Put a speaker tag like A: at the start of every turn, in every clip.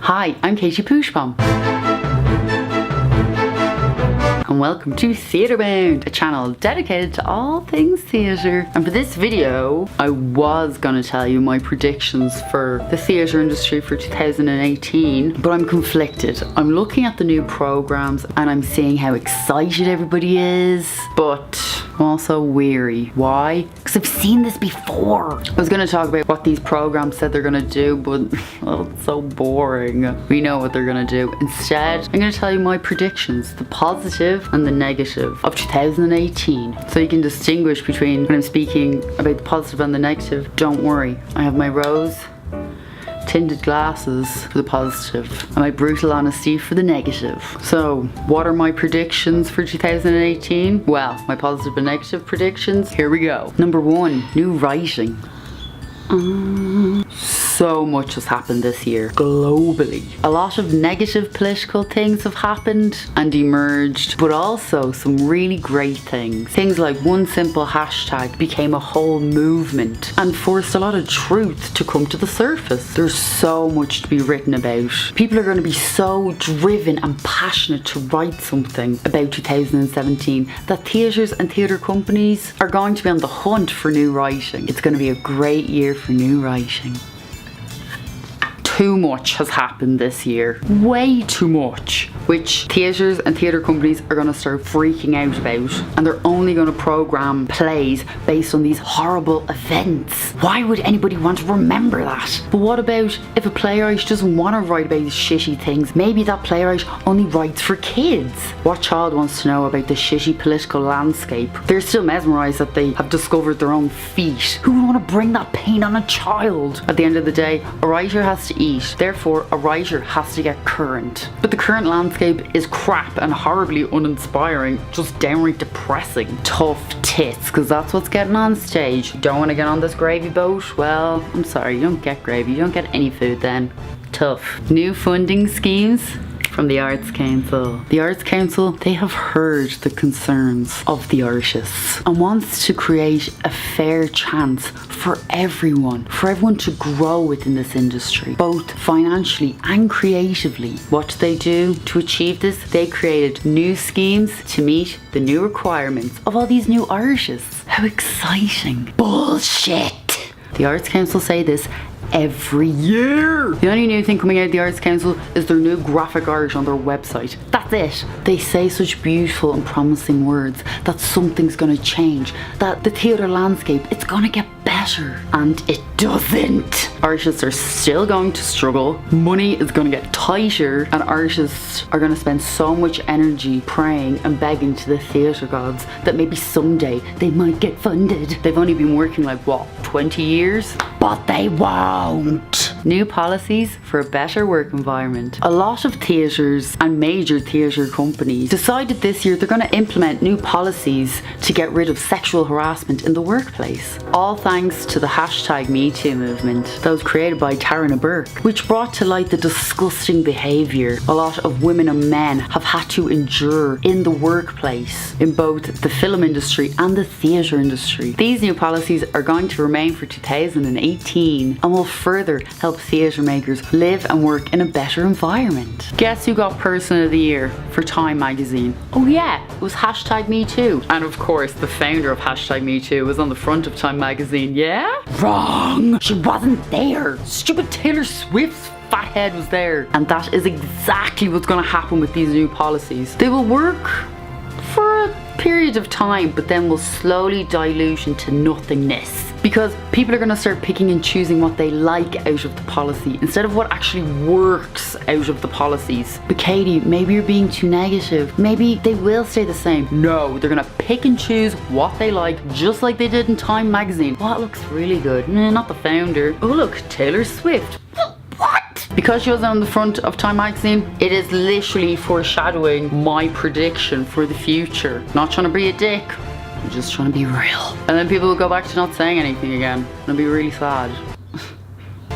A: Hi, I'm katiepoushpom. And welcome to TheatreBound, a channel dedicated to all things theatre. And for this video, I was gonna tell you my predictions for the theatre industry for 2018, but I'm conflicted. I'm looking at the new programs and I'm seeing how excited everybody is, but I'm also weary. Why? Because I've seen this before. I was gonna talk about what these programs said they're gonna do, but oh, it's so boring. We know what they're gonna do. Instead, I'm gonna tell you my predictions, the positive and the negative of 2018. So you can distinguish between when I'm speaking about the positive and the negative. Don't worry, I have my rose tinted glasses for the positive and my brutal honesty for the negative. So what are my predictions for 2018? Well, my positive and negative predictions, here we go. Number one, new writing. So much has happened this year globally. A lot of negative political things have happened and emerged, but also some really great things. Things like one simple hashtag became a whole movement and forced a lot of truth to come to the surface. There's so much to be written about. People are going to be so driven and passionate to write something about 2017 that theatres and theatre companies are going to be on the hunt for new writing. It's going to be a great year for new writing. Too much has happened this year. Way too much. Which theatres and theatre companies are going to start freaking out about. And they're only going to programme plays based on these horrible events. Why would anybody want to remember that? But what about if a playwright doesn't want to write about these shitty things? Maybe that playwright only writes for kids. What child wants to know about the shitty political landscape? They're still mesmerised that they have discovered their own feet. Who would want to bring that pain on a child? At the end of the day, a writer has to eat. Therefore, a writer has to get current. But the current landscape is crap and horribly uninspiring, just downright depressing. Tough tits, because that's what's getting on stage. You don't want to get on this gravy boat? Well, I'm sorry, you don't get gravy, you don't get any food then. Tough. New funding schemes from the Arts Council. The Arts Council, they have heard the concerns of the artists and wants to create a fair chance for everyone to grow within this industry, both financially and creatively. What do they do to achieve this? They created new schemes to meet the new requirements of all these new artists. How exciting. Bullshit. The Arts Council say this every year. The only new thing coming out of the Arts Council is their new graphic art on their website. That's it. They say such beautiful and promising words that something's gonna change, that the theatre landscape, it's gonna get better. And it doesn't. Artists are still going to struggle, money is gonna get tighter, and artists are gonna spend so much energy praying and begging to the theatre gods that maybe someday they might get funded. They've only been working like, what, 20 years? But they won't. New policies for a better work environment. A lot of theatres and major theatre companies decided this year they're going to implement new policies to get rid of sexual harassment in the workplace. All thanks to the hashtag #MeToo movement that was created by Tarana Burke, which brought to light the disgusting behaviour a lot of women and men have had to endure in the workplace in both the film industry and the theatre industry. These new policies are going to remain for 2018 and will further help theatre makers live and work in a better environment. Guess who got Person of the Year for Time magazine? Oh yeah, it was hashtag #MeToo. And of course, the founder of hashtag #MeToo was on the front of Time magazine, yeah? Wrong! She wasn't there! Stupid Taylor Swift's fat head was there. And that is exactly what's gonna happen with these new policies. They will work for a period of time, but then will slowly dilute into nothingness. Because people are going to start picking and choosing what they like out of the policy instead of what actually works out of the policies. But Katie, maybe you're being too negative. Maybe they will stay the same. No, they're going to pick and choose what they like, just like they did in Time magazine. Well, that looks really good. Not the founder. Oh look, Taylor Swift. What? Because she was on the front of Time magazine, it is literally foreshadowing my prediction for the future. Not trying to be a dick. I'm just trying to be real. And then people will go back to not saying anything again. And it'll be really sad.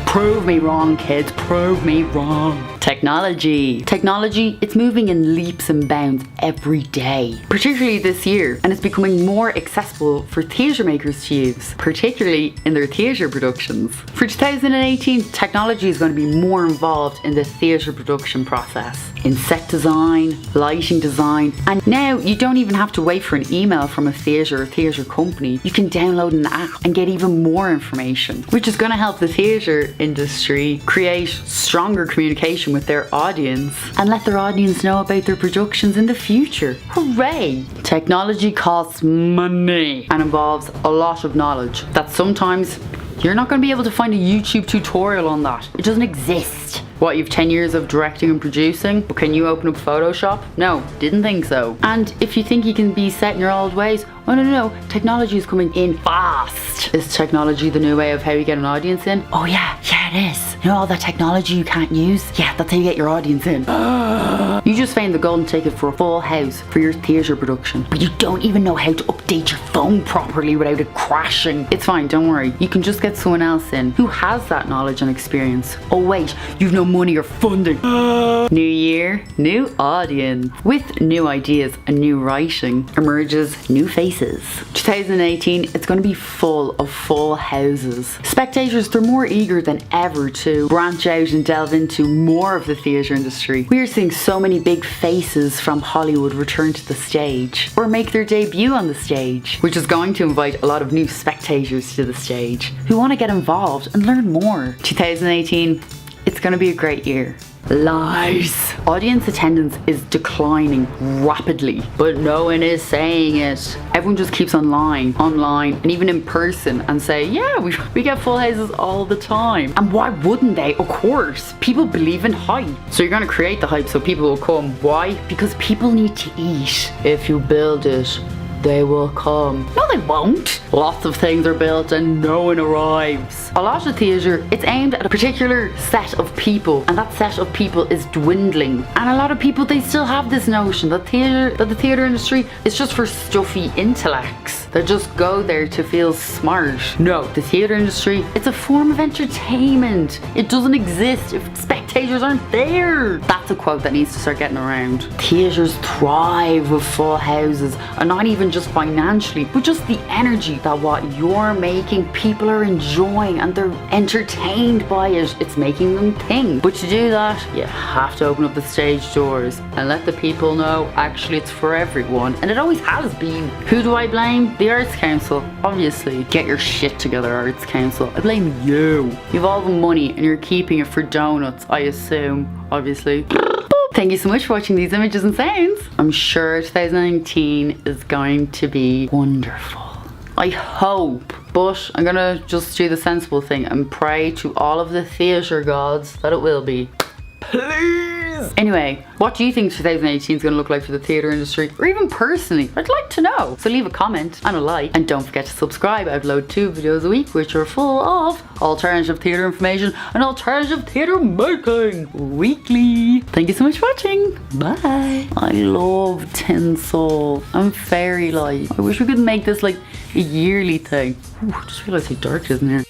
A: Prove me wrong, kids. Prove me wrong. Technology. Technology, it's moving in leaps and bounds every day, particularly this year, and it's becoming more accessible for theatre makers to use, particularly in their theatre productions. For 2018, technology is going to be more involved in the theatre production process, in set design, lighting design, and now you don't even have to wait for an email from a theatre or theatre company. You can download an app and get even more information, which is going to help the theatre industry create stronger communication with their audience and let their audience know about their productions in the future. Hooray! Technology costs money and involves a lot of knowledge that sometimes you're not going to be able to find a YouTube tutorial on that. It doesn't exist. What, you've 10 years of directing and producing, but can you open up Photoshop? No, didn't think so. And if you think you can be set in your old ways, oh no, technology is coming in fast. Is technology the new way of how you get an audience in? Oh yeah, it is. You know all that technology you can't use? Yeah, that's how you get your audience in. You just found the golden ticket for a full house for your theatre production, but you don't even know how to update your phone properly without it crashing. It's fine, don't worry. You can just get someone else in who has that knowledge and experience. Oh wait, you've no money or funding. New year, new audience. With new ideas and new writing emerges new faces. 2018, it's going to be full of full houses. Spectators, they're more eager than ever to branch out and delve into more of the theatre industry. We are seeing so many big faces from Hollywood return to the stage or make their debut on the stage, which is going to invite a lot of new spectators to the stage who want to get involved and learn more. 2018, it's going to be a great year. Lies. Audience attendance is declining rapidly, but no one is saying it. Everyone just keeps online, and even in person and say, yeah, we get full houses all the time. And why wouldn't they? Of course. People believe in hype. So you're going to create the hype so people will come. Why? Because people need to eat. If you build it, they will come. No, they won't. Lots of things are built and no one arrives. A lot of theatre, it's aimed at a particular set of people, and that set of people is dwindling. And a lot of people, they still have this notion that the theatre industry is just for stuffy intellects that just go there to feel smart. No, the theatre industry, it's a form of entertainment. It doesn't exist if spectators aren't there. That's a quote that needs to start getting around. Theatres thrive with full houses, and not even just financially, but just the energy that what you're making, people are enjoying and they're entertained by it. It's making them think. But to do that, you have to open up the stage doors and let the people know actually it's for everyone, and it always has been. Who do I blame? The Arts Council, obviously. Get your shit together, Arts Council. I blame you. You've all the money and you're keeping it for donuts, I assume, obviously. Thank you so much for watching these images and sounds. I'm sure 2019 is going to be wonderful. I hope. But I'm gonna just do the sensible thing and pray to all of the theatre gods that it will be. Please! Anyway, what do you think 2018 is going to look like for the theatre industry? Or even personally? I'd like to know. So leave a comment and a like. And don't forget to subscribe. I upload 2 videos a week which are full of alternative theatre information and alternative theatre making weekly. Thank you so much for watching. Bye. I love tinsel and fairy light. I wish we could make this like a yearly thing. Ooh, I just realised how dark it is in here.